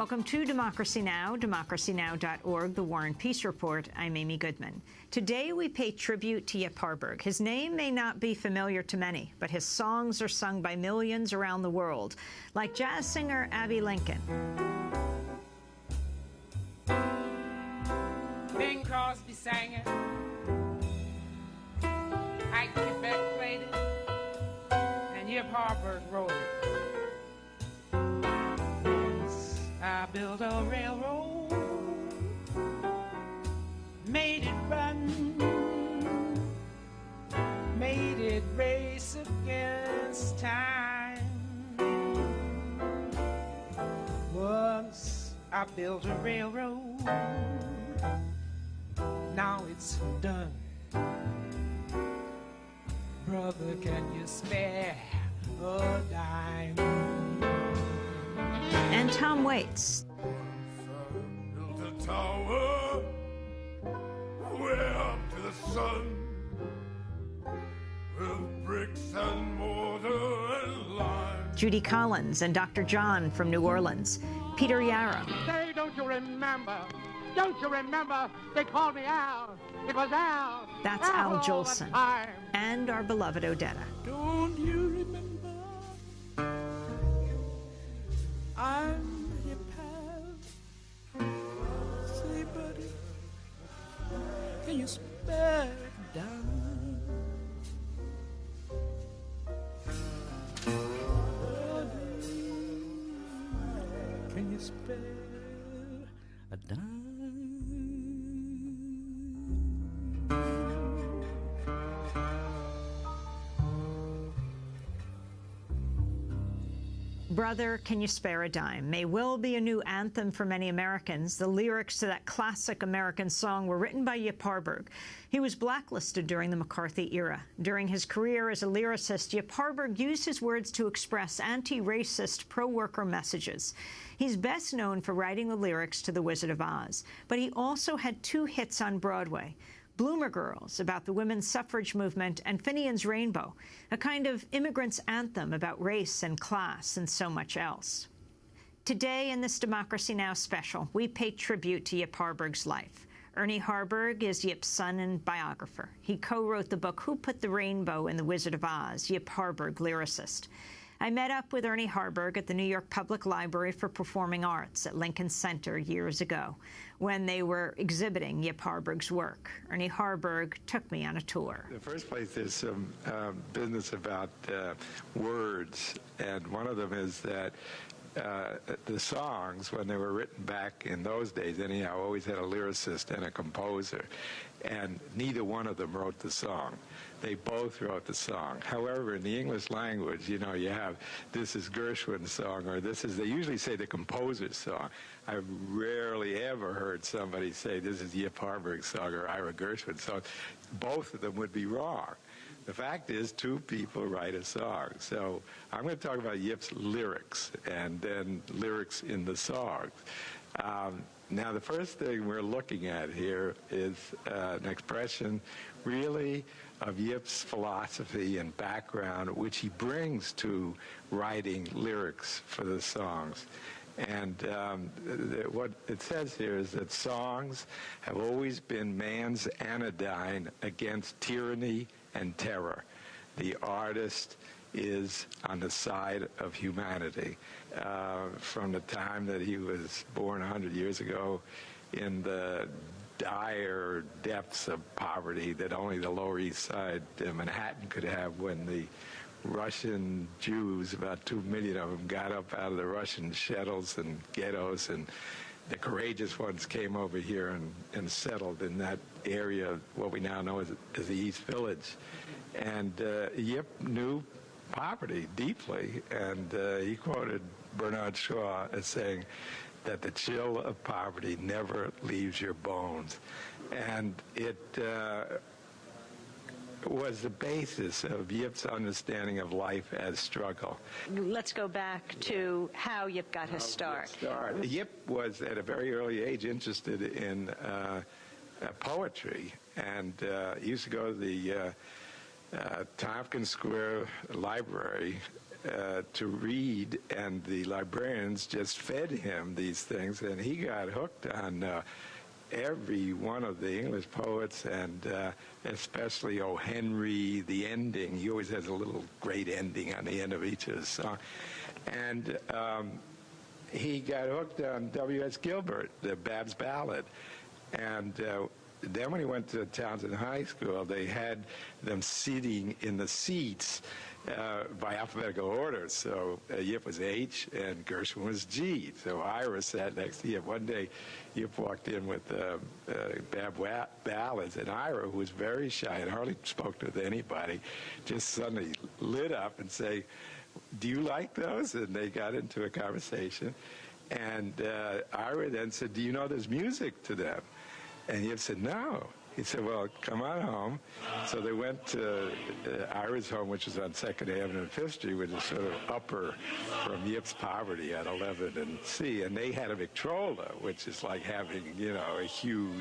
Welcome to Democracy Now!, democracynow.org, The War and Peace Report. I'm Amy Goodman. Today we pay tribute to Yip Harburg. His name may not be familiar to many, but his songs are sung by millions around the world, like jazz singer Abbey Lincoln. Bing Crosby sang it, Ike Quebec played it, and Yip Harburg wrote it. I built a railroad, made it run, made it race against time. Once I built a railroad, now it's done. Brother, can you spare a dime? And Tom Waits. Built a tower way up to the sun with bricks and mortar and lime. Judy Collins and Dr. John from New Orleans. Peter Yarrow. Say, don't you remember? Don't you remember? They called me Al. It was Al. That's Al Jolson. And our beloved Odetta. Don't you remember? I'm your pal. Say, buddy, can you spare a dime? Can you spare a dime? Brother, Can You Spare a Dime? May well be a new anthem for many Americans. The lyrics to that classic American song were written by Yip Harburg. He was blacklisted during the McCarthy era. During his career as a lyricist, Yip Harburg used his words to express anti-racist, pro-worker messages. He's best known for writing the lyrics to The Wizard of Oz, but he also had two hits on Broadway. Bloomer Girls, about the women's suffrage movement, and Finian's Rainbow, a kind of immigrant's anthem about race and class and so much else. Today, in this Democracy Now! Special, we pay tribute to Yip Harburg's life. Ernie Harburg is Yip's son and biographer. He co-wrote the book Who Put the Rainbow in the Wizard of Oz, Yip Harburg, lyricist. I met up with Ernie Harburg at the New York Public Library for Performing Arts at Lincoln Center years ago, when they were exhibiting Yip Harburg's work. Ernie Harburg took me on a tour. In the first place, there's some business about words, and one of them is that the songs, when they were written back in those days, anyhow, always had a lyricist and a composer, and neither one of them wrote the song. They both wrote the song. However, in the English language, you know, you have, this is Gershwin's song, or this is, they usually say the composer's song. I've rarely ever heard somebody say, this is Yip Harburg's song or Ira Gershwin's song. Both of them would be wrong. The fact is, two people write a song. So I'm going to talk about Yip's lyrics and then lyrics in the songs. Now, the first thing we're looking at here is an expression, really, of Yip's philosophy and background, which he brings to writing lyrics for the songs. And what it says here is that songs have always been man's anodyne against tyranny and terror. The artist is on the side of humanity. From the time that he was born 100 years ago in the dire depths of poverty that only the Lower East Side, Manhattan, could have when the Russian Jews, about 2 million of them, got up out of the Russian shtetls and ghettos, and the courageous ones came over here and settled in that area, what we now know as the East Village. And Yip knew poverty deeply, and he quoted Bernard Shaw as saying that the chill of poverty never leaves your bones. And it was the basis of Yip's understanding of life as struggle. Let's go back to how Yip got his start. Yip was, at a very early age, interested in poetry, and he used to go to the Tompkins Square Library to read, and the librarians just fed him these things, and he got hooked on every one of the English poets, and especially O. Henry, the ending. He always has a little great ending on the end of each of his songs. And he got hooked on W.S. Gilbert, the Bab's Ballad. And then when he went to Townsend High School, they had them sitting in the seats by alphabetical order. So Yip was H and Gershwin was G. So Ira sat next to Yip. One day, Yip walked in with Bab Ballads, and Ira, who was very shy and hardly spoke with anybody, just suddenly lit up and say, "Do you like those?" And they got into a conversation. And Ira then said, "Do you know there's music to them?" And Yip said, "No." He said, "Well, come on home." So they went to Ira's home, which was on 2nd Avenue and 5th Street, which is sort of upper from Yip's poverty at 11th and C. And they had a Victrola, which is like having, you know, a huge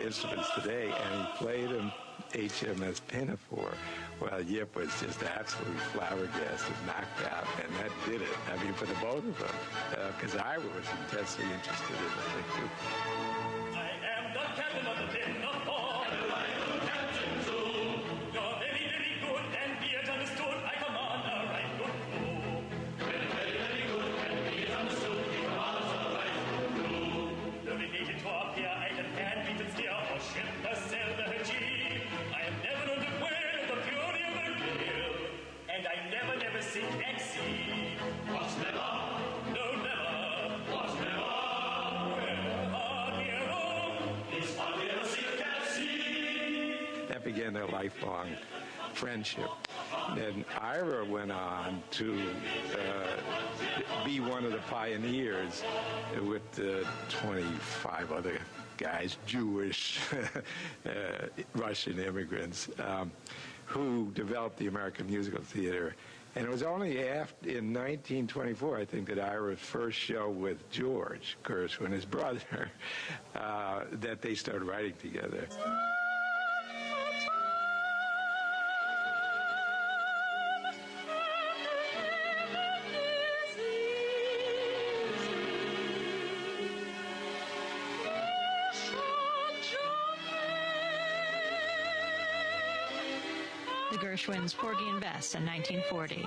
instruments today. And he played him HMS Pinafore. Well, Yip was just absolutely flabbergasted, knocked out, and that did it. I mean, for the both of them, because Ira was intensely interested in the thing, too. I am the captain of the Pinafore. And I am the captain, too. You're very, very good, and be it understood, I command a right good crew. Very, very, very good, and be it understood, he commands a right good crew. Navigated to up here, I can hand, beat and steer, or ship the sail the G. I am never known to quail at the fury of the gale, and I never, never sink at sea. What's never? No, never. What's never? That began their lifelong friendship. And Ira went on to be one of the pioneers with 25 other guys, Jewish, Russian immigrants, who developed the American musical theater. And it was only after, in 1924, I think, that Ira's first show with George Gershwin, his brother, that they started writing together. The Gershwins, Porgy and Bess in 1940.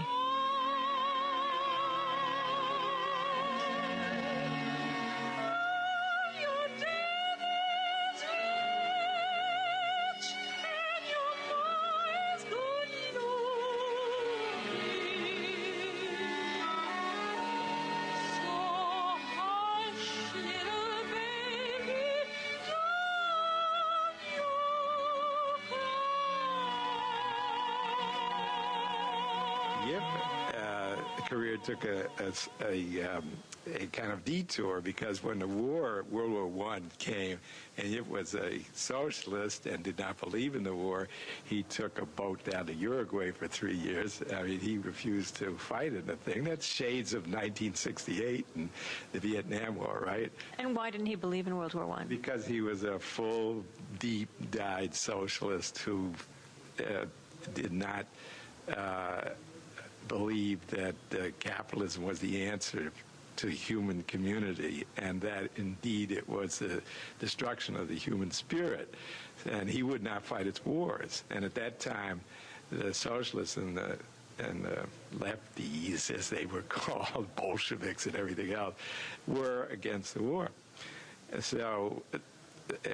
Career took a kind of detour, because when the war, World War I, came, and Yip was a socialist and did not believe in the war, he took a boat down to Uruguay for 3 years. I mean, he refused to fight in the thing. That's shades of 1968 and the Vietnam War, right? And why didn't he believe in World War I? Because he was a full, deep-dyed socialist who did not believed that capitalism was the answer to human community, and that indeed it was the destruction of the human spirit, and he would not fight its wars. And at that time, the socialists and the lefties, as they were called, Bolsheviks and everything else, were against the war. So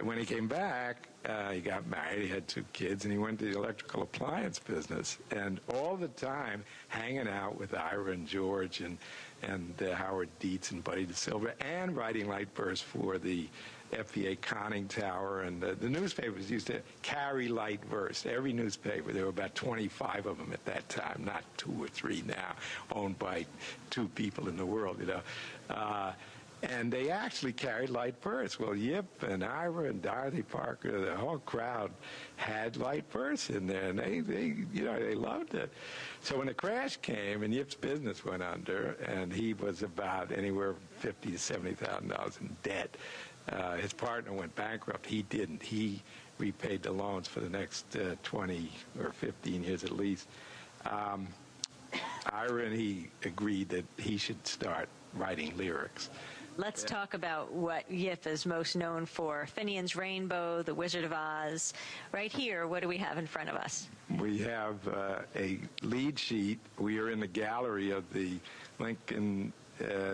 when he came back, he got married, he had 2 kids, and he went to the electrical appliance business. And all the time, hanging out with Ira and George and Howard Dietz and Buddy DeSilva, and writing light verse for the FVA conning tower. And the newspapers used to carry light verse. Every newspaper, there were about 25 of them at that time, not 2 or 3 now, owned by 2 people in the world, you know. And they actually carried light verse. Well, Yip and Ira and Dorothy Parker, the whole crowd had light verse in there, and they loved it. So when the crash came and Yip's business went under, and he was about anywhere from $50,000 to $70,000 in debt, his partner went bankrupt. He didn't. He repaid the loans for the next 20 or 15 years at least. Ira and he agreed that he should start writing lyrics. Let's talk about what Yip is most known for. Finian's Rainbow, The Wizard of Oz. Right here, what do we have in front of us? We have a lead sheet. We are in the gallery of the Lincoln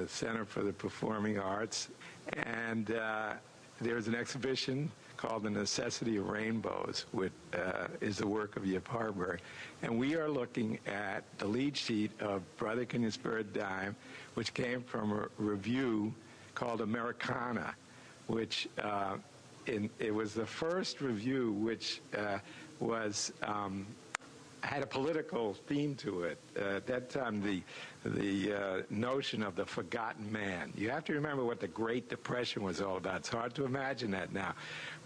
Center for the Performing Arts, and there's an exhibition called The Necessity of Rainbows, which is the work of Yip Harburg. And we are looking at the lead sheet of Brother Can You Spare a Dime, which came from a review called Americana, which it was the first review which had a political theme to it. At that time, the notion of the forgotten man. You have to remember what the Great Depression was all about. It's hard to imagine that now.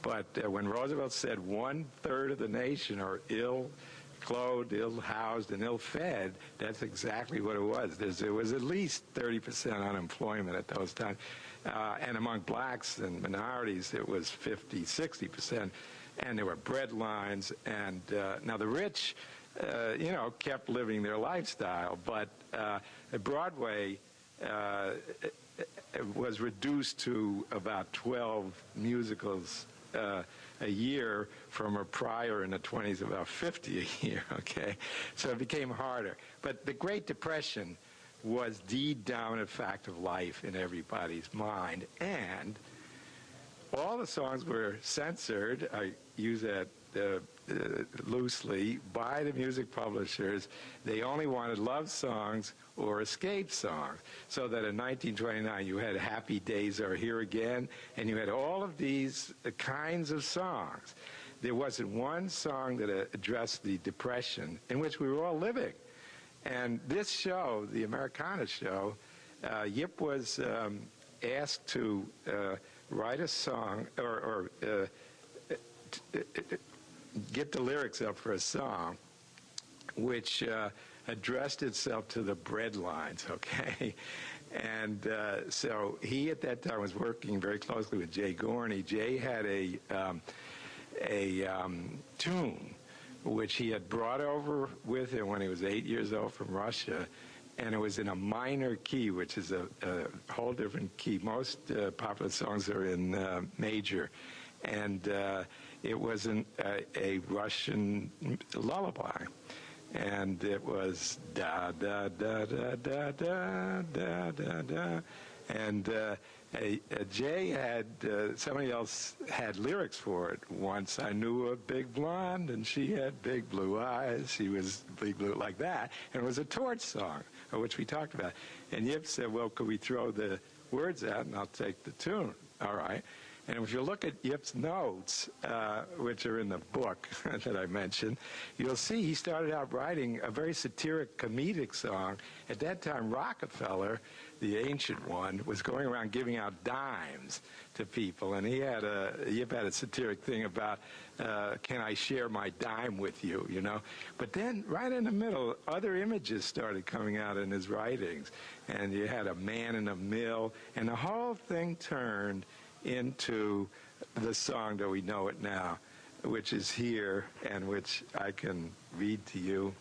But when Roosevelt said 1/3 of the nation are ill-clothed, ill-housed, and ill-fed, that's exactly what it was. There was at least 30% unemployment at those times. And among blacks and minorities, it was 50, 60%. And there were bread lines. And now the rich, kept living their lifestyle. But Broadway was reduced to about 12 musicals a year from a prior in the 20s about 50 a year, okay? So it became harder. But the Great Depression was the dominant fact of life in everybody's mind, and all the songs were censored, I use that loosely, by the music publishers. They only wanted love songs or escape songs, so that in 1929 you had Happy Days Are Here Again, and you had all of these kinds of songs. There wasn't one song that addressed the Depression in which we were all living. And this show, the Americana show, Yip was asked to write a song or get the lyrics up for a song which addressed itself to the bread lines, okay? And so he at that time was working very closely with Jay Gorney. Jay had a tune which he had brought over with him when he was 8 years old from Russia, and it was in a minor key, which is a whole different key. Most popular songs are in major, and it was a Russian lullaby, and it was da da da da da da da da da, and Jay had, somebody else had lyrics for it. Once I knew a big blonde, and she had big blue eyes. She was big blue, like that. And it was a torch song, which we talked about. And Yip said, well, could we throw the words out, and I'll take the tune. All right. And if you look at Yip's notes, which are in the book that I mentioned, you'll see he started out writing a very satiric, comedic song. At that time, Rockefeller, the ancient one, was going around giving out dimes to people. And Yip had a satiric thing about, can I share my dime with you, you know? But then, right in the middle, other images started coming out in his writings. And you had a man in a mill, and the whole thing turned into the song that we know it now, which is here and which I can read to you.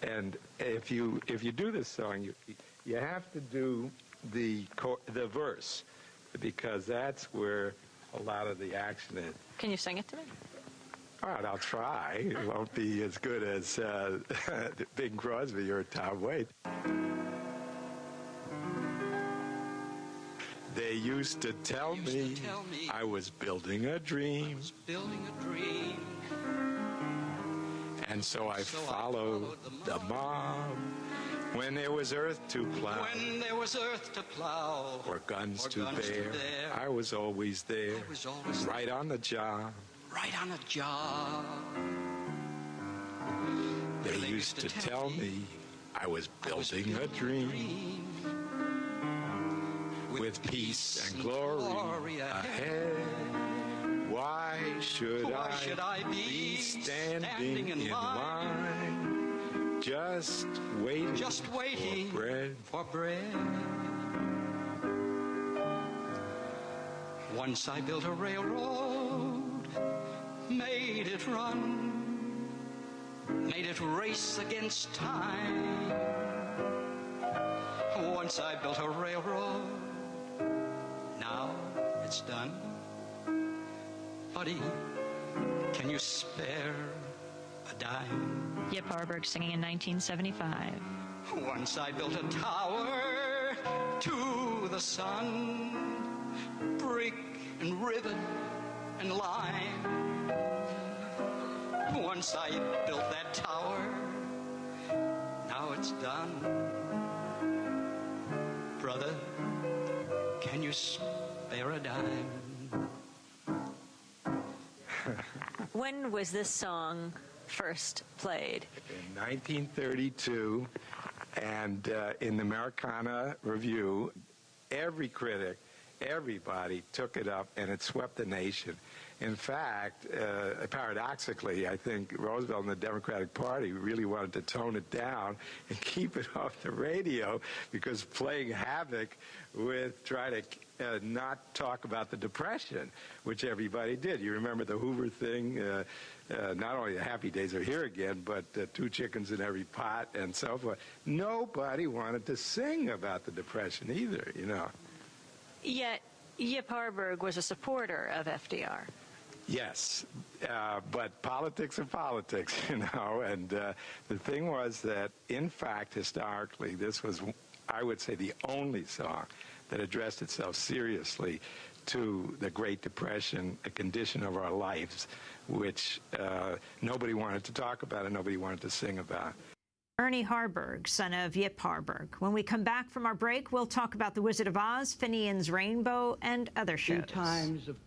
And if you do this song, you have to do the verse, because that's where a lot of the action is. Can you sing it to me? All right, I'll try. It won't be as good as Bing Crosby or Tom Waits. They used to tell me I was building a dream. And so I followed the mob. When there was earth to plow, or guns to bear, I was always there, right on the job. They used to tell me I was building a dream, with peace and glory ahead. Why should I be standing in line, just waiting for bread? Once I built a railroad, made it run, made it race against time. Once I built a railroad, now it's done. Buddy, can you spare a dime? Yip Harburg singing in 1975. Once I built a tower to the sun, brick and rivet and lime. Once I built that tower, now it's done. Brother, can you spare a dime? When was this song first played? In 1932, and in the Americana Review, every critic, everybody took it up, and it swept the nation. In fact, paradoxically, I think Roosevelt and the Democratic Party really wanted to tone it down and keep it off the radio, because playing havoc with trying to not talk about the Depression, which everybody did. You remember the Hoover thing? Not only the Happy Days Are Here Again, but two chickens in every pot and so forth. Nobody wanted to sing about the Depression either, you know. Yet Yip Harburg was a supporter of FDR. Yes, but politics are politics, you know, and the thing was that, in fact, historically, this was, I would say, the only song that addressed itself seriously to the Great Depression, a condition of our lives, which nobody wanted to talk about and nobody wanted to sing about. Ernie Harburg, son of Yip Harburg. When we come back from our break, we'll talk about The Wizard of Oz, Finian's Rainbow, and other shows.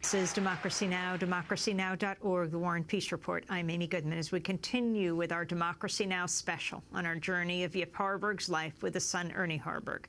This is Democracy Now!, democracynow.org, The War and Peace Report. I'm Amy Goodman as we continue with our Democracy Now! Special on our journey of Yip Harburg's life with his son, Ernie Harburg.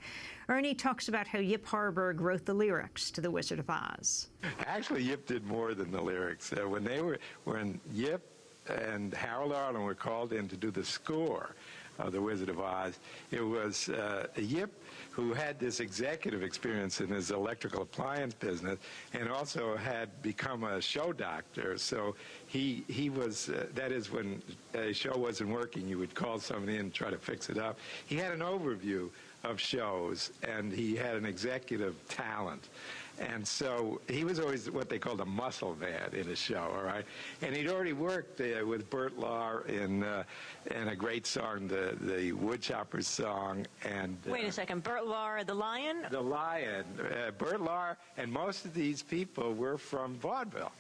Ernie talks about how Yip Harburg wrote the lyrics to The Wizard of Oz. Actually, Yip did more than the lyrics. When Yip and Harold Arlen were called in to do the score of The Wizard of Oz, it was Yip who had this executive experience in his electrical appliance business and also had become a show doctor. So he was, that is, when a show wasn't working, you would call somebody in and try to fix it up. He had an overview of shows, and he had an executive talent. And so he was always what they called a muscle man in a show, all right? And he'd already worked with Bert Lahr in a great song, the Woodchoppers song. And wait a second, Bert Lahr, the Lion? The Lion. Bert Lahr, and most of these people were from vaudeville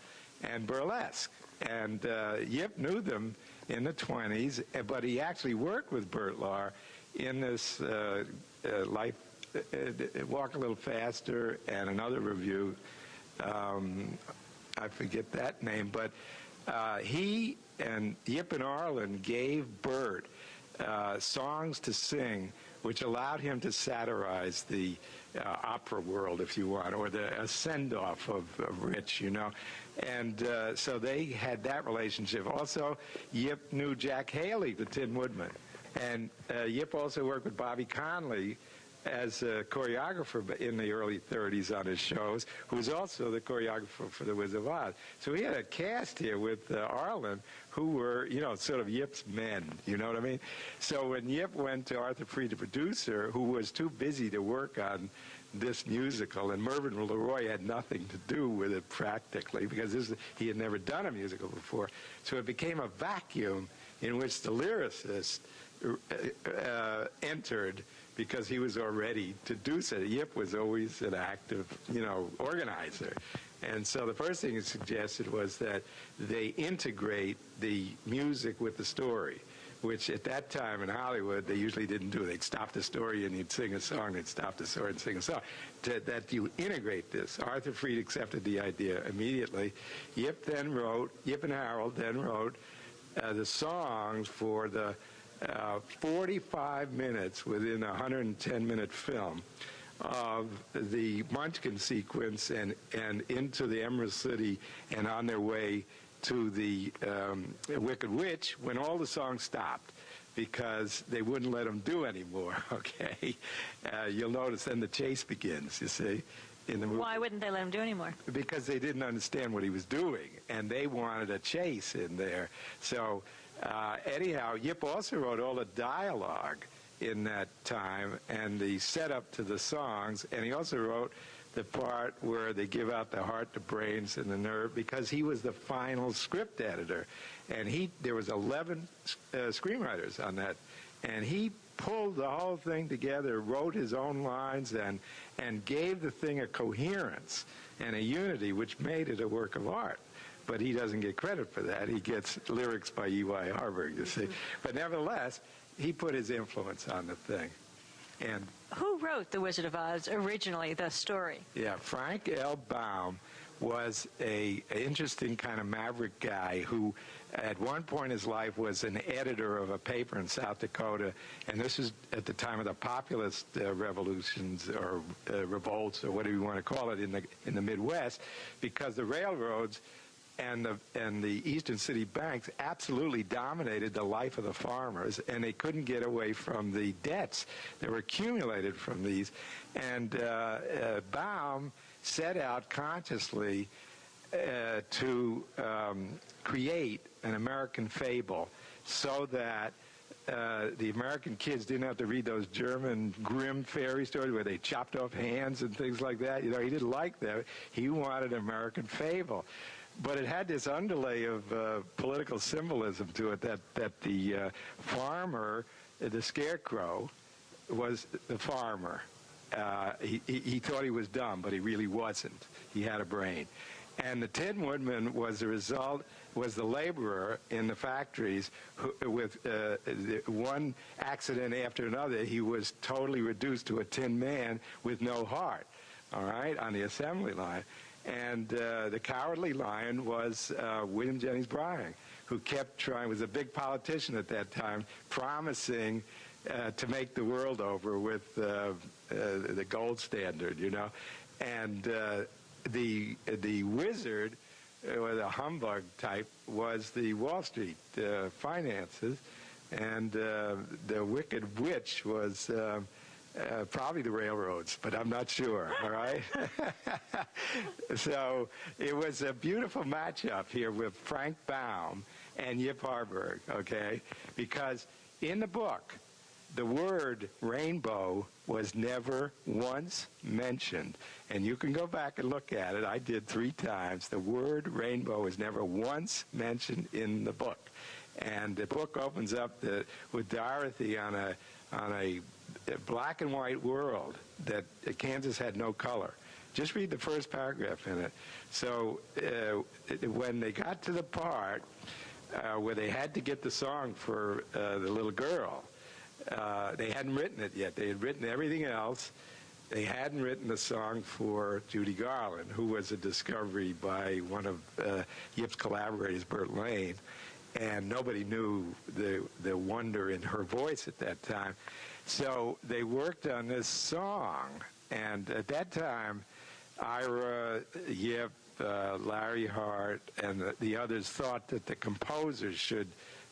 and burlesque. And Yip knew them in the 20s, but he actually worked with Bert Lahr in this Life, Walk a Little Faster, and another review. I forget that name, but he and Yip and Arlen gave Bert songs to sing, which allowed him to satirize the opera world, if you want, or a send-off of Rich, you know. And so they had that relationship. Also, Yip knew Jack Haley, the Tin Woodman. And Yip also worked with Bobby Conley as a choreographer in the early 30s on his shows, who was also the choreographer for The Wizard of Oz. So he had a cast here with Arlen who were, you know, sort of Yip's men, you know what I mean? So when Yip went to Arthur Freed, the producer, who was too busy to work on this musical, and Mervyn LeRoy had nothing to do with it practically, because he had never done a musical before. So it became a vacuum in which the lyricist entered, because he was already to do so. Yip was always an active, you know, organizer. And so the first thing he suggested was that they integrate the music with the story, which at that time in Hollywood, they usually didn't do. They'd stop the story and you'd sing a song, they'd stop the story and sing a song. That you integrate this. Arthur Freed accepted the idea immediately. Yip and Harold then wrote the songs for the 45 minutes within a 110-minute film of the Munchkin sequence and into the Emerald City and on their way to the Wicked Witch, when all the songs stopped because they wouldn't let them do anymore, okay? You'll notice then the chase begins, you see, in the movie. Why wouldn't they let him do anymore? Because they didn't understand what he was doing, and they wanted a chase in there. So anyhow, Yip also wrote all the dialogue in that time and the setup to the songs, and he also wrote the part where they give out the heart, the brains, and the nerve, because he was the final script editor. And there was 11 screenwriters on that, and he pulled the whole thing together, wrote his own lines, and gave the thing a coherence and a unity, which made it a work of art. But he doesn't get credit for that. He gets lyrics by E.Y. Harburg, you see. But nevertheless, he put his influence on the thing. And who wrote The Wizard of Oz originally, the story? Yeah, Frank L. Baum was an interesting kind of maverick guy who at one point in his life was an editor of a paper in South Dakota, and this is at the time of the populist revolutions or revolts or whatever you want to call it in the Midwest, because the railroads and the Eastern City banks absolutely dominated the life of the farmers, and they couldn't get away from the debts that were accumulated from these. And Baum set out consciously to create an American fable so that the American kids didn't have to read those German grim fairy stories where they chopped off hands and things like that. You know, he didn't like that. He wanted an American fable. But it had this underlay of political symbolism to it, that the farmer, the scarecrow, was the farmer. He thought he was dumb, but he really wasn't. He had a brain. And the Tin Woodman was the laborer in the factories who, with one accident after another, he was totally reduced to a tin man with no heart, all right, on the assembly line. And the Cowardly Lion was William Jennings Bryan, who kept trying, was a big politician at that time, promising to make the world over with the gold standard, you know. And the wizard, or the humbug type, was the Wall Street finances, and the wicked witch was probably the railroads, but I'm not sure, all right? So it was a beautiful matchup here with Frank Baum and Yip Harburg, okay? Because in the book, the word rainbow was never once mentioned. And you can go back and look at it. I did 3 times. The word rainbow was never once mentioned in the book. And the book opens up with Dorothy on a black and white world that Kansas had no color. Just read the first paragraph in it. So when they got to the part where they had to get the song for the little girl, they hadn't written it yet. They had written everything else. They hadn't written the song for Judy Garland, who was a discovery by one of Yip's collaborators, Burt Lane, and nobody knew the wonder in her voice at that time. So they worked on this song, and at that time, Ira, Yip, Larry Hart, and the others thought that the composers should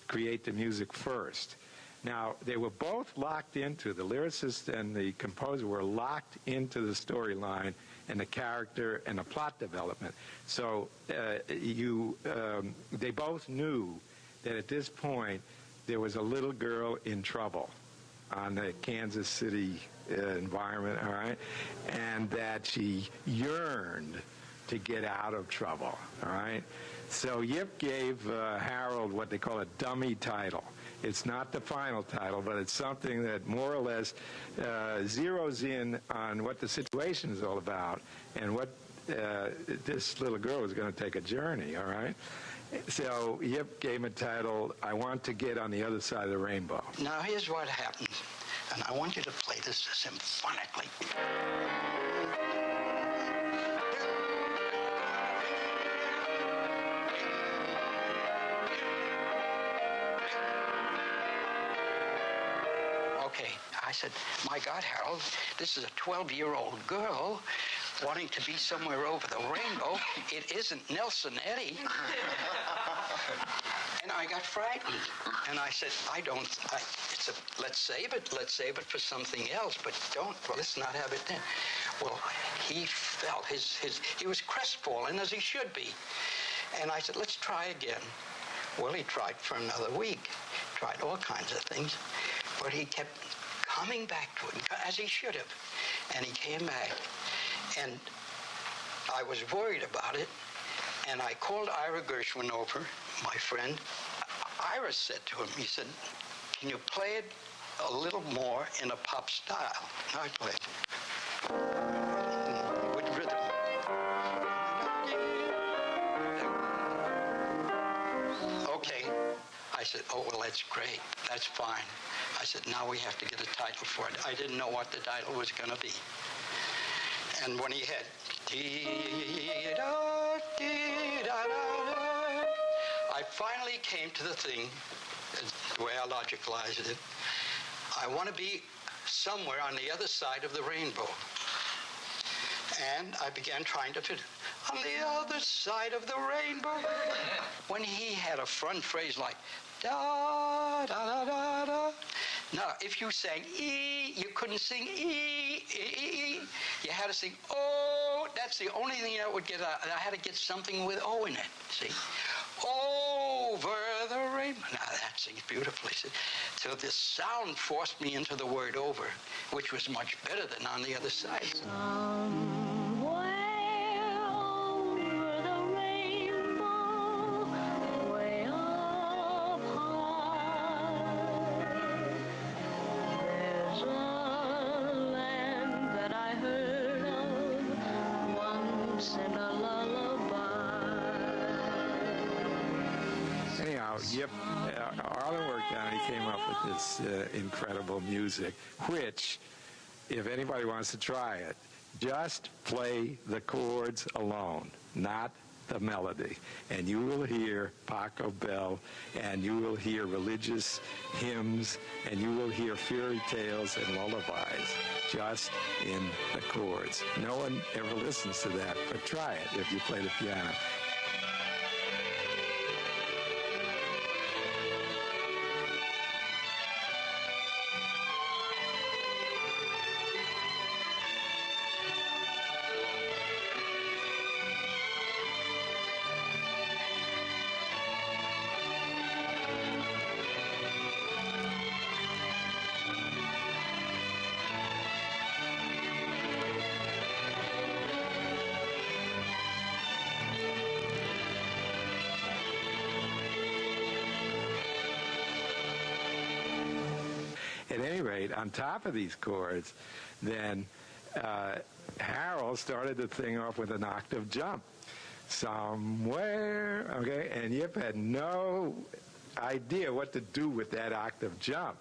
create the music first. Now, they were both locked into, the lyricist and the composer were locked into the storyline and the character and the plot development. So they both knew that at this point there was a little girl in trouble on the Kansas City environment, all right, and that she yearned to get out of trouble, all right. So Yip gave Harold what they call a dummy title. It's not the final title, but it's something that more or less zeroes in on what the situation is all about and what this little girl is going to take a journey, all right? So Yip gave him a title, I Want to Get on the Other Side of the Rainbow. Now, here's what happens, and I want you to play this symphonically. Okay, I said, my God, Harold, this is a 12-year-old girl wanting to be somewhere over the rainbow. It isn't Nelson Eddy. And I got frightened. And I said, let's save it for something else, but let's not have it then. Well, he felt he was crestfallen, as he should be. And I said, let's try again. Well, he tried for another week, tried all kinds of things, but he kept coming back to it, as he should have. And he came back. And I was worried about it. And I called Ira Gershwin over, my friend. Ira said to him, he said, can you play it a little more in a pop style? And I played with rhythm. Okay. I said, oh, well, that's great. That's fine. I said, now we have to get a title for it. I didn't know what the title was going to be. And when he had, I finally came to the thing, the way I logicalized it. I want to be somewhere on the other side of the rainbow. And I began trying to fit on the other side of the rainbow. When he had a front phrase like, da, da, da, da, da. Now, if you sang E, you couldn't sing E, E, E. You had to sing O. That's the only thing that would get out. And I had to get something with O in it, see? Over the rainbow. Now, that sings beautifully. See? So this sound forced me into the word over, which was much better than on the other side. Yep, Arlen worked on it. He came up with this incredible music, which, if anybody wants to try it, just play the chords alone, not the melody. And you will hear Paco Bell, and you will hear religious hymns, and you will hear fairy tales and lullabies just in the chords. No one ever listens to that, but try it if you play the piano. At any rate, on top of these chords, then Harold started the thing off with an octave jump. Somewhere, okay? And Yip had no idea what to do with that octave jump.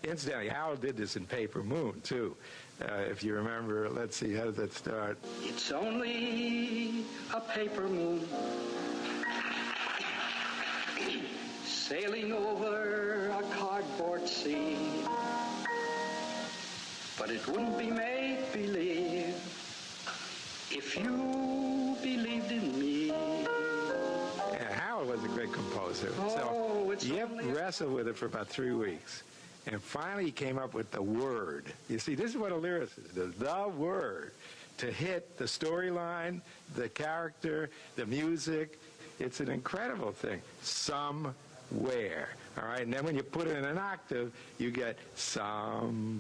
Incidentally, Harold did this in Paper Moon, too. If you remember, let's see, how does that start? It's only a paper moon sailing over a cardboard sea. But it wouldn't be make-believe if you believed in me. Yeah, Harold was a great composer. Oh, so Yip wrestled with it for about 3 weeks. And finally he came up with the word. You see, this is what a lyricist does. The word. To hit the storyline, the character, the music. It's an incredible thing. Somewhere. All right? And then when you put it in an octave, you get somewhere.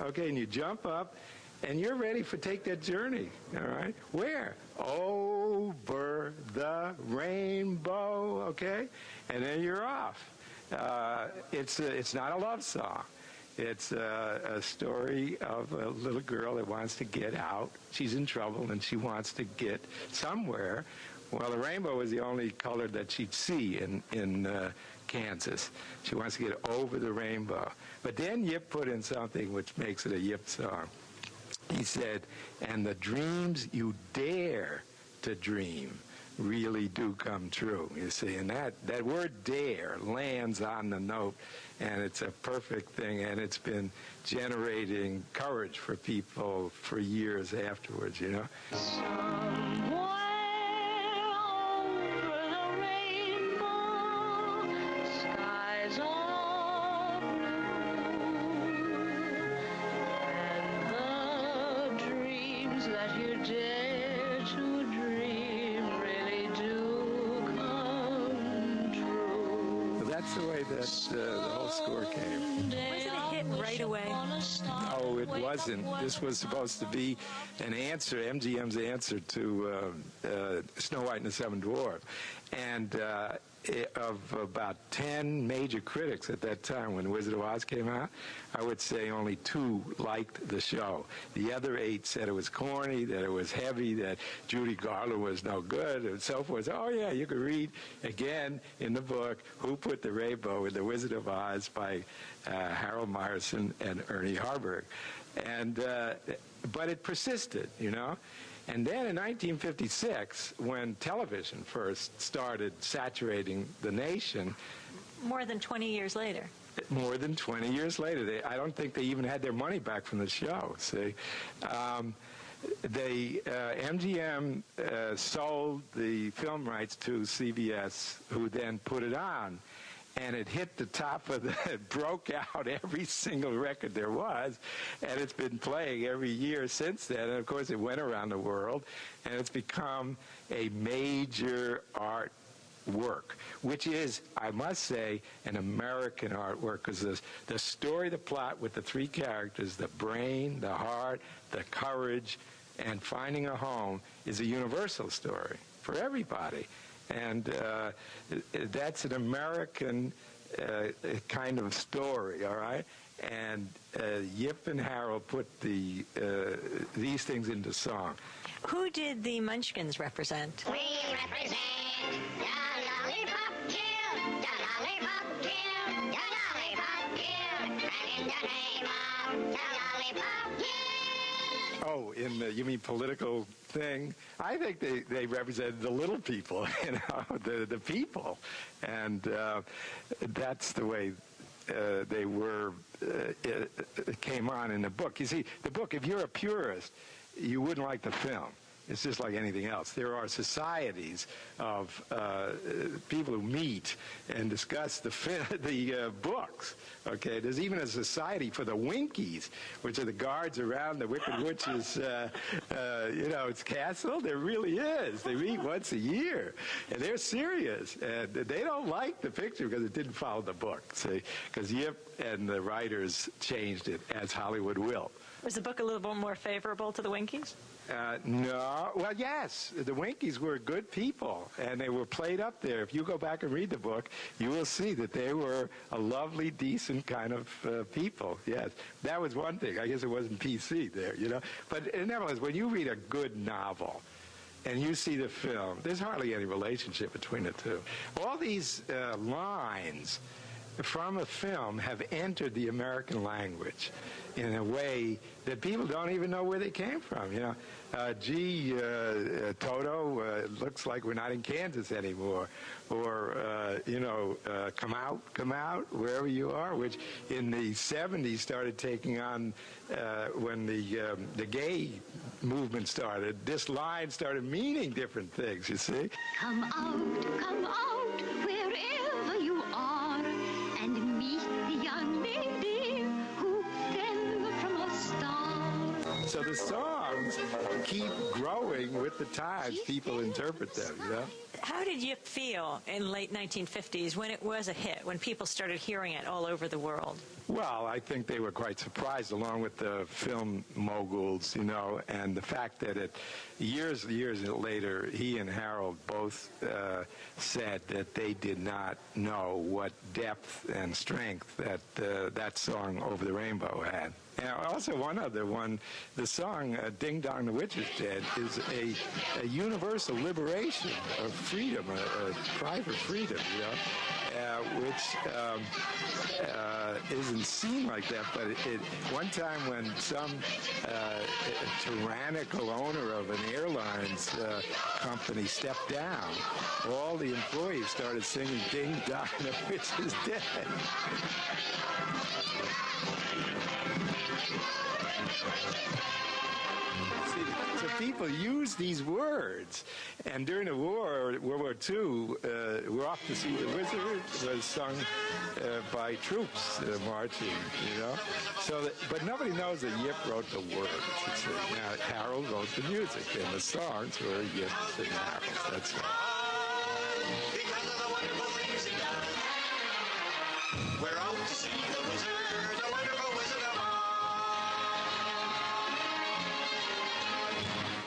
Okay? And you jump up, and you're ready for take that journey. All right? Where? Over the rainbow. Okay? And then you're off. It's not a love song. It's a story of a little girl that wants to get out. She's in trouble, and she wants to get somewhere. Well, the rainbow was the only color that she'd see in Kansas. She wants to get over the rainbow. But then Yip put in something which makes it a Yip song. He said, and the dreams you dare to dream really do come true, you see. And that word dare lands on the note, and it's a perfect thing, and it's been generating courage for people for years afterwards, you know. that's the way that the whole score came. Was it a hit right away? No, it wasn't. This was supposed to be an answer, MGM's answer to Snow White and the Seven Dwarfs. And of about 10 major critics at that time when Wizard of Oz came out, I would say only 2 liked the show. The other 8 said it was corny, that it was heavy, that Judy Garland was no good, and so forth. So, oh, yeah, you could read again in the book Who Put the Rainbow in the Wizard of Oz by Harold Meyerson and Ernie Harburg. And, but it persisted, you know. And then in 1956, when television first started saturating the nation... More than 20 years later. More than 20 years later. I don't think they even had their money back from the show, see. MGM sold the film rights to CBS, who then put it on. And it hit the top of it broke out every single record there was, and it's been playing every year since then. And of course, it went around the world, and it's become a major art work, which is, I must say, an American artwork, because the story, the plot with the 3 characters, the brain, the heart, the courage, and finding a home is a universal story for everybody. And that's an American kind of story, all right? And Yip and Harold put these things into song. Who did the Munchkins represent? We represent the Lollipop Guild, the Lollipop Guild, the Lollipop Guild, and in the name of the Lollipop Guild. Oh, in the, you mean political thing? I think they represented the little people, you know, the people. And that's the way they were, it came on in the book. You see, the book, if you're a purist, you wouldn't like the film. It's just like anything else. There are societies of people who meet and discuss the books. Okay, there's even a society for the Winkies, which are the guards around the Wicked Witch's, you know, its castle. There really is. They meet once a year, and they're serious. And they don't like the picture because it didn't follow the book. See, because Yip and the writers changed it as Hollywood will. Was the book a little bit more favorable to the Winkies? No. Well, yes. The Winkies were good people, and they were played up there. If you go back and read the book, you will see that they were a lovely, decent kind of people. Yes. That was one thing. I guess it wasn't PC there, you know. But nevertheless, when you read a good novel and you see the film, there's hardly any relationship between the two. All these lines from a film have entered the American language in a way that people don't even know where they came from. You know, Toto, looks like we're not in Kansas anymore. Or, you know, come out, wherever you are, which in the 70s started taking on when the gay movement started. This line started meaning different things, you see. Come out, wherever you are, and meet the young lady who fell from a star. So the songs keep growing with the times. People interpret them, you know? How did you feel in late 1950s when it was a hit, when people started hearing it all over the world? Well, I think they were quite surprised, along with the film moguls, you know, and the fact that years later, he and Harold both said that they did not know what depth and strength that song Over the Rainbow had. And also one other one, the song Ding Dong the Witch is Dead is a universal liberation of freedom, a cry for freedom, you know, which isn't seen like that. But one time when some tyrannical owner of an airlines company stepped down, all the employees started singing Ding Dong the Witch is Dead. So people use these words, and during the war, World War II, We're Off to See the Wizard was sung by troops marching, you know. So, but nobody knows that Yip wrote the words. Now Harold wrote the music, and the songs were Yip's and Harold's. That's right. We're out to see the wizard, the wonderful Wizard of Oz.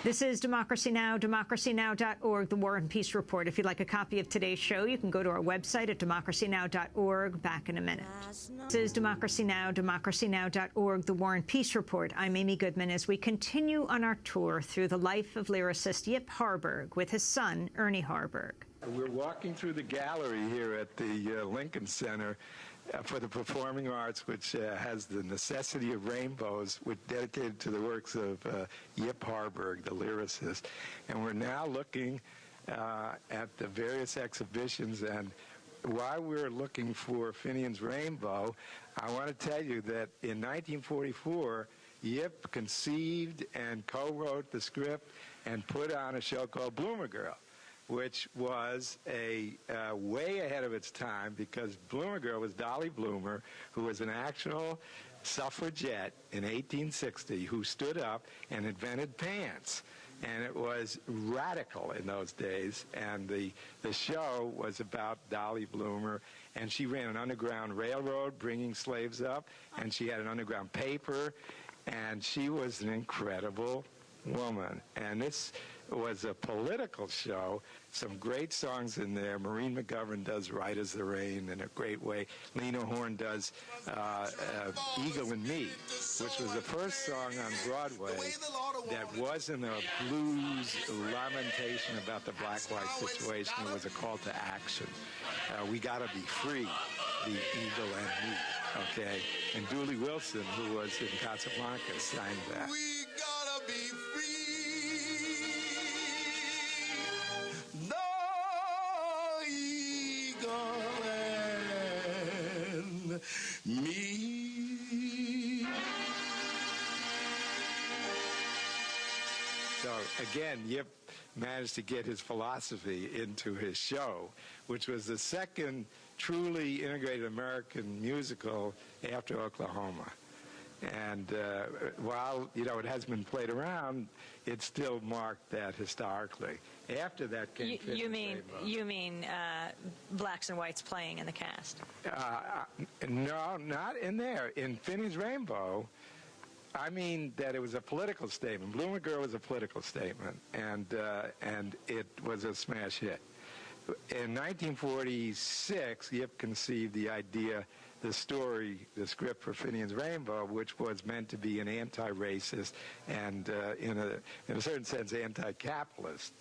This is Democracy Now!, democracynow.org, the War and Peace Report. If you'd like a copy of today's show, you can go to our website at democracynow.org. Back in a minute. This is Democracy Now!, democracynow.org, the War and Peace Report. I'm Amy Goodman as we continue on our tour through the life of lyricist Yip Harburg with his son, Ernie Harburg. We're walking through the gallery here at the Lincoln Center for the Performing Arts, which has the Necessity of Rainbows, which dedicated to the works of Yip Harburg, the lyricist. And we're now looking at the various exhibitions. And while we're looking for Finian's Rainbow, I want to tell you that in 1944, Yip conceived and co-wrote the script and put on a show called Bloomer Girl, which was way ahead of its time, because Bloomer Girl was Dolly Bloomer, who was an actual suffragette in 1860 who stood up and invented pants. And it was radical in those days. And the show was about Dolly Bloomer, and she ran an underground railroad bringing slaves up, and she had an underground paper, and she was an incredible woman. And this was a political show. Some great songs in there. Maureen McGovern does Right as the Rain in a great way. Lena Horne does Eagle and Me, which was the first song on Broadway that wasn't a blues lamentation about the black-white situation. It was a call to action. We gotta be free, the Eagle and Me, okay? And Dooley Wilson, who was in Casablanca, sang that. We gotta be free. The Eagle and Me. So again, Yip managed to get his philosophy into his show, which was the second truly integrated American musical after Oklahoma. And while, it has been played around, it still marked that historically. After that came You mean blacks and whites playing in the cast? No, not in there. In Finian's Rainbow, I mean that it was a political statement. Bloomer Girl was a political statement, and it was a smash hit. In 1946, Yip conceived the idea, the script for Finian's Rainbow, which was meant to be an anti-racist and, in a certain sense, anti-capitalist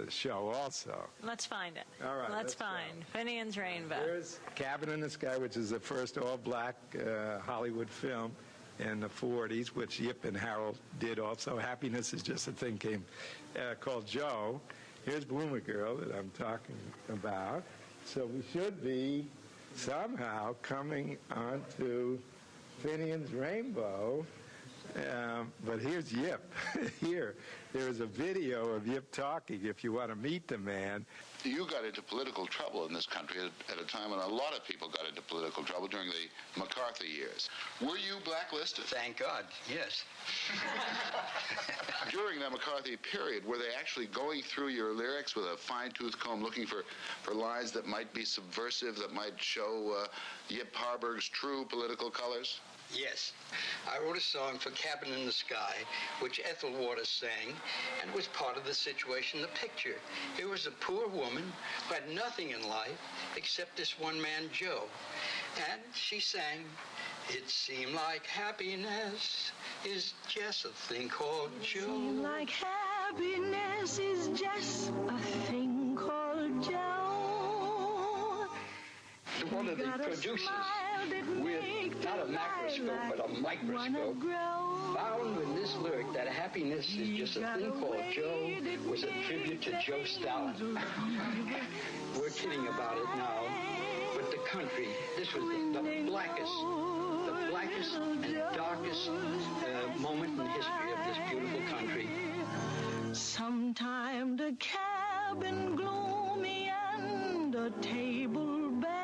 show also. Let's find it. All right. Let's find Finian's Rainbow. Here's Cabin in the Sky, which is the first all-black Hollywood film in the 40s, which Yip and Harold did also. Happiness is Just a Thing came called Joe. Here's Bloomer Girl that I'm talking about. So we should be somehow coming onto Finian's Rainbow. But here's Yip. Here, there is a video of Yip talking if you want to meet the man. You got into political trouble in this country at a time when a lot of people got into political trouble during the McCarthy years. Were you blacklisted? Thank God, yes. During that McCarthy period, were they actually going through your lyrics with a fine-tooth comb looking for lines that might be subversive, that might show Yip Harburg's true political colors? Yes. I wrote a song for Cabin in the Sky, which Ethel Waters sang, and it was part of the situation, the picture. Here was a poor woman who had nothing in life except this one man, Joe. And she sang, "It seemed like happiness is just a thing called Joe." Seemed like happiness is just a thing called Joe. One of the producers, with not a macroscope but a microscope, found in this lyric that happiness is just a thing called Joe was a tribute to Joe Stalin. We're kidding about it now, but the country, this was the blackest and darkest moment in the history of this beautiful country. Sometime the cabin gloomy and a table bare.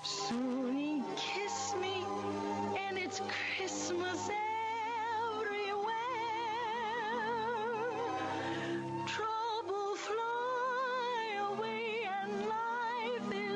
Soon he kissed me, and it's Christmas everywhere. Trouble fly away, and life is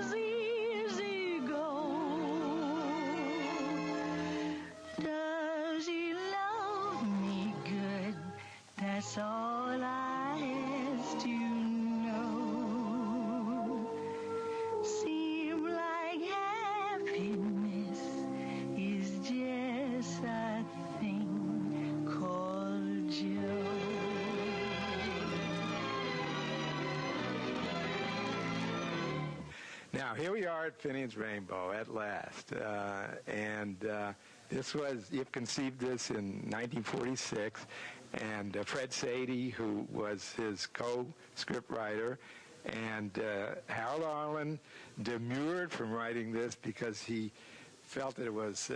Now, here we are at Finian's Rainbow at last. This was, Yip conceived this in 1946, and Fred Sadie, who was his co-script writer, and Harold Arlen demurred from writing this because he felt that it was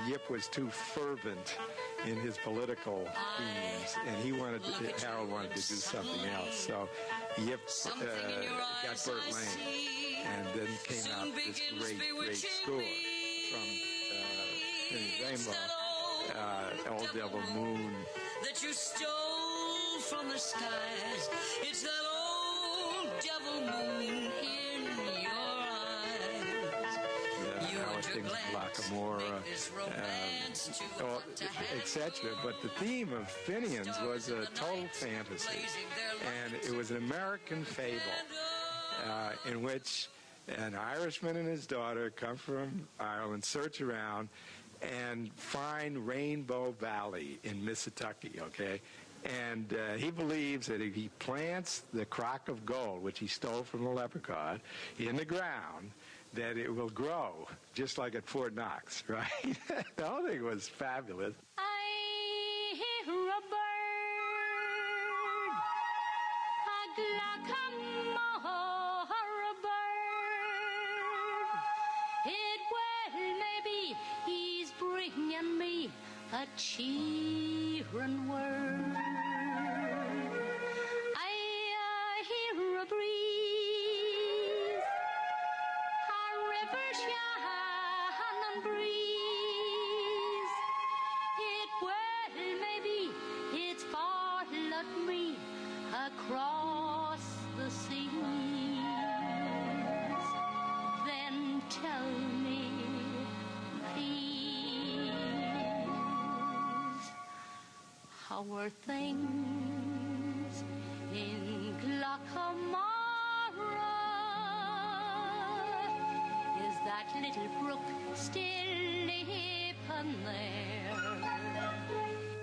Yip was too fervent in his political themes, and Harold wanted to do something else. So Yip got Burt Lane, and then came out this great score from Finian's Rainbow, Old Devil Moon. That you stole from the skies. It's that old devil moon in your eyes. Howard Things Blackamore, etc. But the theme of Finian's was a total fantasy, and it was an American fable in which an Irishman and his daughter come from Ireland, search around, and find Rainbow Valley in Mississippi, okay? And he believes that if he plants the crock of gold, which he stole from the leprechaun, in the ground, that it will grow, just like at Fort Knox, right? The whole thing was fabulous. I hear a bird, a glackamore, a bird. It well maybe he's bringing me a cheering word. I hear a breeze, Shannon breeze. It well maybe it's followed me across the seas. Then tell me, please, how are things in Glackamara? That little brook still leaping there?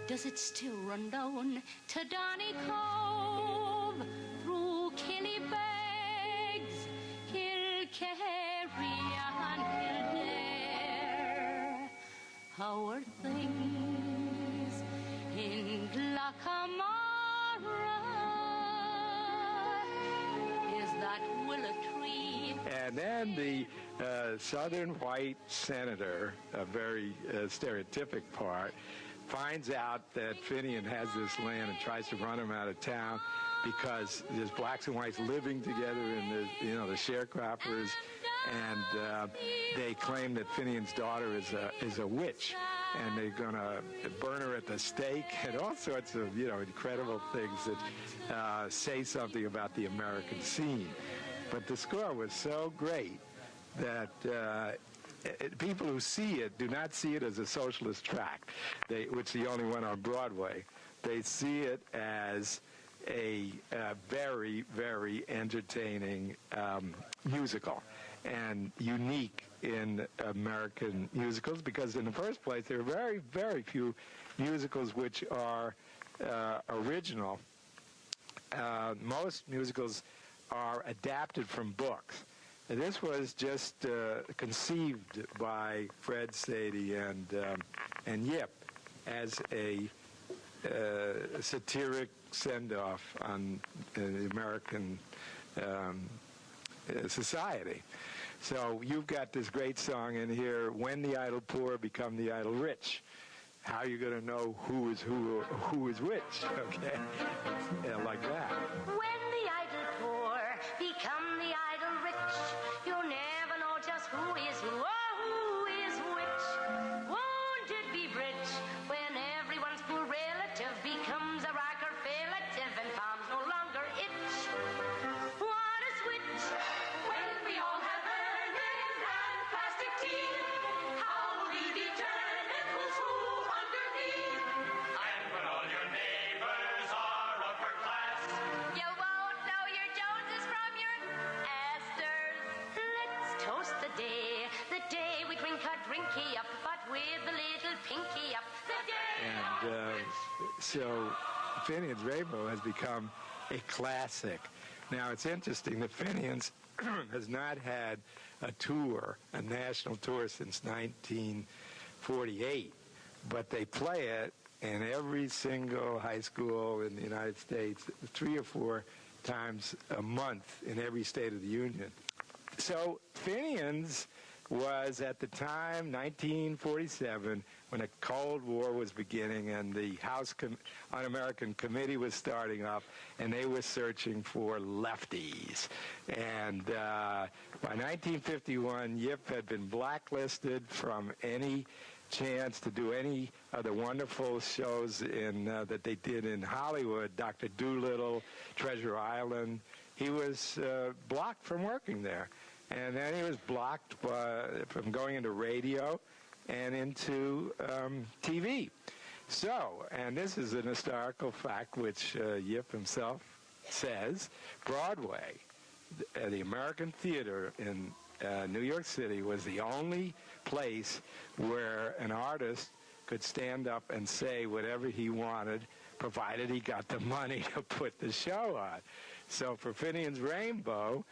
Does it still run down to Donny Cove through Killybegs, Kilkerry and Kildare? How are things in Glackamara? Is that willow tree? And then the southern white senator, a very stereotypic part, finds out that Finian has this land and tries to run him out of town because there's blacks and whites living together in the sharecroppers, and they claim that Finian's daughter is a witch, and they're going to burn her at the stake, and all sorts of incredible things that say something about the American scene. But the score was so great that people who see it do not see it as a socialist tract, which is the only one on Broadway. They see it as a very, very entertaining musical and unique in American musicals, because in the first place, there are very, very few musicals which are original. Most musicals are adapted from books. And this was just conceived by Fred Sadie and Yip as a satiric send-off on American society. So you've got this great song in here, "When the Idle Poor Become the Idle Rich." How are you going to know who is which? Okay, yeah, like that. When the idle poor become the idle rich, you'll never know just who is who or who is which. Won't it be rich when everyone's poor relative becomes a rocker relative and palms no longer itch? What a switch when we all have earnings and plastic teeth. How will we determine who's who underneath? And when all your neighbors are upper class, You won't know your Joneses from your Astors. Let's toast the day we drink our drinky up, but with a little pinky up. The day. And so Finian's Rainbow has become a classic. Now, it's interesting that Finian's has not had a tour, a national tour, since 1948, but they play it in every single high school in the United States 3 or 4 times a month in every state of the Union. So Finian's was, at the time, 1947, when the Cold War was beginning and the House Un-American Committee was starting up, and they were searching for lefties. And by 1951, Yip had been blacklisted from any chance to do any of the wonderful shows that they did in Hollywood, Dr. Dolittle, Treasure Island. He was blocked from working there. And then he was blocked from going into radio and into TV. So, and this is an historical fact which Yip himself says, Broadway, the American theater in New York City, was the only place where an artist could stand up and say whatever he wanted, provided he got the money to put the show on. So for Finian's Rainbow,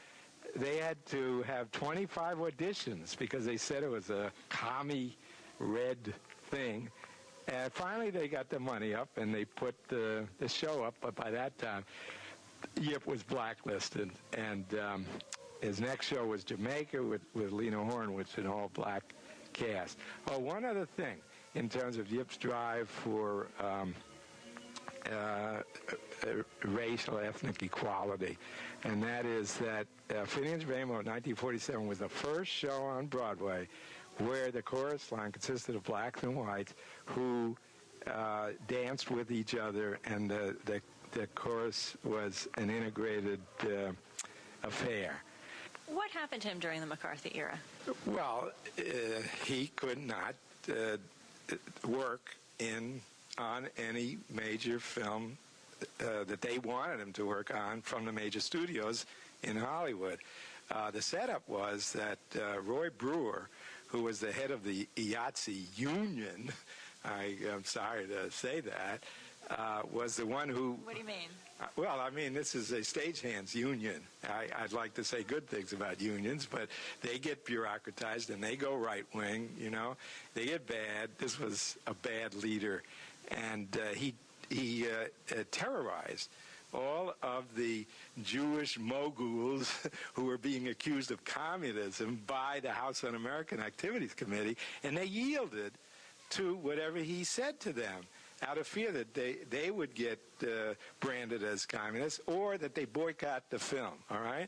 they had to have 25 auditions because they said it was a commie red thing. And finally they got the money up and they put the show up. But by that time, Yip was blacklisted. And his next show was Jamaica with Lena Horne, which was an all-black cast. Oh, one other thing in terms of Yip's drive for racial, ethnic equality, and that is that Finian's Rainbow in 1947 was the first show on Broadway where the chorus line consisted of blacks and whites who danced with each other, and the chorus was an integrated affair. What happened to him during the McCarthy era? Well, he could not work on any major film that they wanted him to work on from the major studios in Hollywood. The setup was that Roy Brewer, who was the head of the IATSE union, I'm sorry to say that, was the one who... What do you mean? Well, I mean, this is a stagehands union. I'd like to say good things about unions, but they get bureaucratized and they go right-wing, you know. They get bad. This was a bad leader. And he terrorized all of the Jewish moguls who were being accused of communism by the House Un-American Activities Committee, and they yielded to whatever he said to them out of fear that they would get branded as communists or that they boycott the film, all right?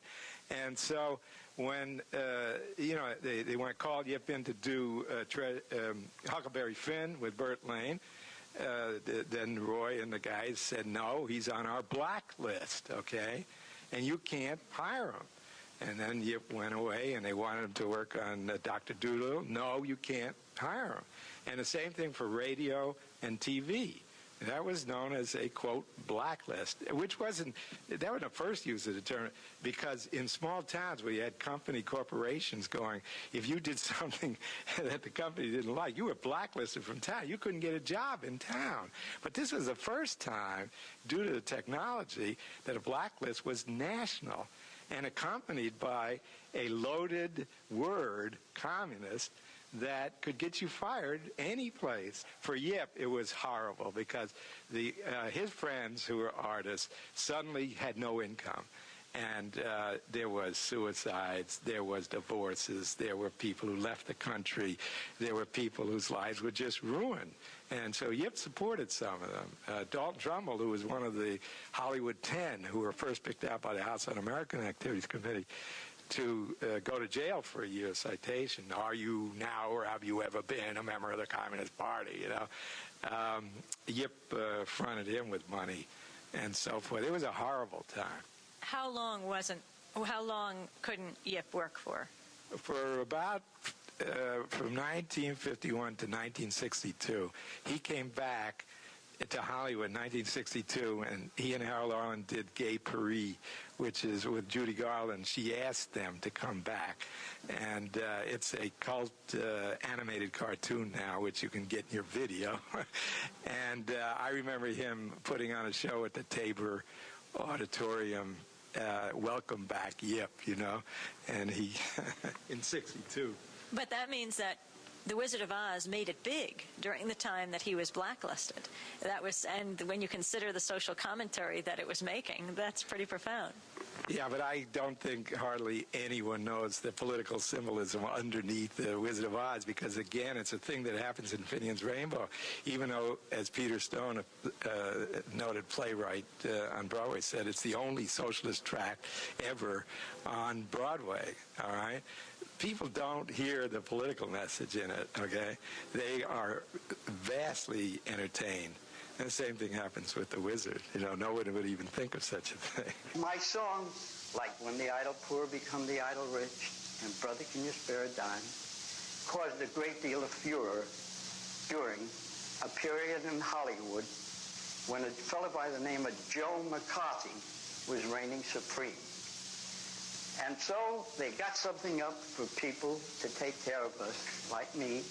And so when, they called Yip in to do Huckleberry Finn with Burt Lane, then Roy and the guys said, no, he's on our blacklist, okay? And you can't hire him. And then Yip went away, and they wanted him to work on Dr. Dolittle. No, you can't hire him. And the same thing for radio and TV. That was known as a, quote, blacklist, which wasn't, that was the first use of the term, because in small towns where you had corporations going, if you did something that the company didn't like, you were blacklisted from town. You couldn't get a job in town. But this was the first time, due to the technology, that a blacklist was national and accompanied by a loaded word, communist, that could get you fired any place. For Yip, it was horrible because his friends who were artists suddenly had no income. And there was suicides, there was divorces, there were people who left the country, there were people whose lives were just ruined. And so Yip supported some of them. Dalton Trumbull, who was one of the Hollywood 10 who were first picked out by the House Un-American Activities Committee to go to jail for a year citation. Are you now or have you ever been a member of the Communist Party, you know? Yip fronted him with money and so forth. It was a horrible time. How long couldn't Yip work for? For about from 1951 to 1962. He came back to Hollywood in 1962, and he and Harold Arlen did Gay Paris, which is with Judy Garland. She asked them to come back, and it's a cult animated cartoon now, which you can get in your video. And I remember him putting on a show at the Tabor Auditorium welcome back Yip, you know, and he, in 62. But that means that The Wizard of Oz made it big during the time that he was blacklisted. And when you consider the social commentary that it was making, that's pretty profound. Yeah, but I don't think hardly anyone knows the political symbolism underneath The Wizard of Oz, because, again, it's a thing that happens in Finian's Rainbow, even though, as Peter Stone, a noted playwright on Broadway, said, it's the only socialist tract ever on Broadway, all right? People don't hear the political message in it, okay? They are vastly entertained. And the same thing happens with The Wizard. You know, no one would even think of such a thing. My song, like When the Idle Poor Become the Idle Rich and Brother Can You Spare a Dime, caused a great deal of furor during a period in Hollywood when a fellow by the name of Joe McCarthy was reigning supreme. And so they got something up for people to take care of us, like me,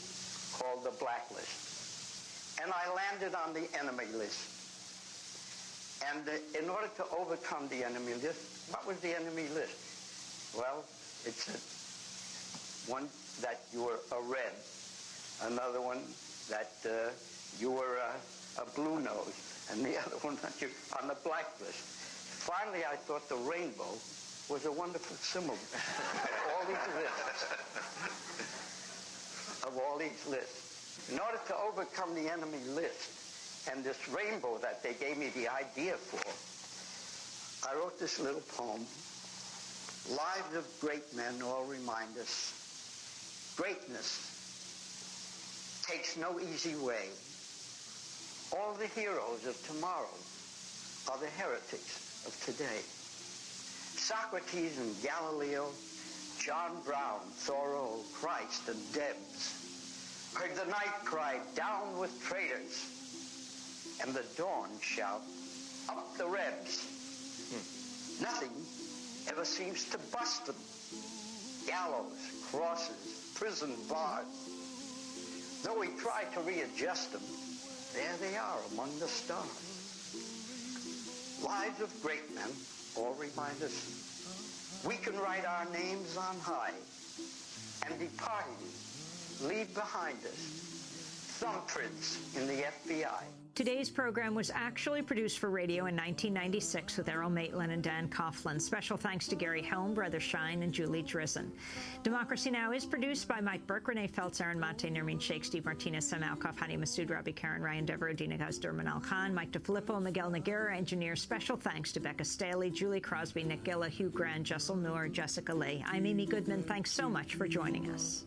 called the Blacklist. And I landed on the enemy list. And in order to overcome the enemy list, what was the enemy list? Well, it's one that you were a red, another one that you were a blue nose, and the other one that you on the blacklist. Finally, I thought the rainbow was a wonderful symbol of all these lists. Of all these lists. In order to overcome the enemy list and this rainbow that they gave me the idea for, I wrote this little poem. Lives of great men all remind us greatness takes no easy way. All the heroes of tomorrow are the heretics of today. Socrates and Galileo, John Brown, Thoreau, Christ, and Debs heard the night cry, down with traitors, and the dawn shout, up the Rebs. Nothing ever seems to bust them. Gallows, crosses, prison bars. Though we try to readjust them, there they are among the stars. Lives of great men all remind us we can write our names on high and departing leave behind us thumbprints in the FBI. Today's program was actually produced for radio in 1996 with Errol Maitland and Dan Coughlin. Special thanks to Gary Helm, Brother Shine, and Julie Drizzen. Democracy Now! Is produced by Mike Burke, Renee Feltz, Aaron Mate, Nermeen Sheikh, Steve Martinez, Sam Alkoff, Hani Masood, Robbie Karen, Ryan Dever, Adina Gazderman Al Khan, Mike DeFilippo, Miguel Noguera, engineer. Special thanks to Becca Staley, Julie Crosby, Nick Gilla, Hugh Grant, Jessel Noor, Jessica Lay. I'm Amy Goodman. Thanks so much for joining us.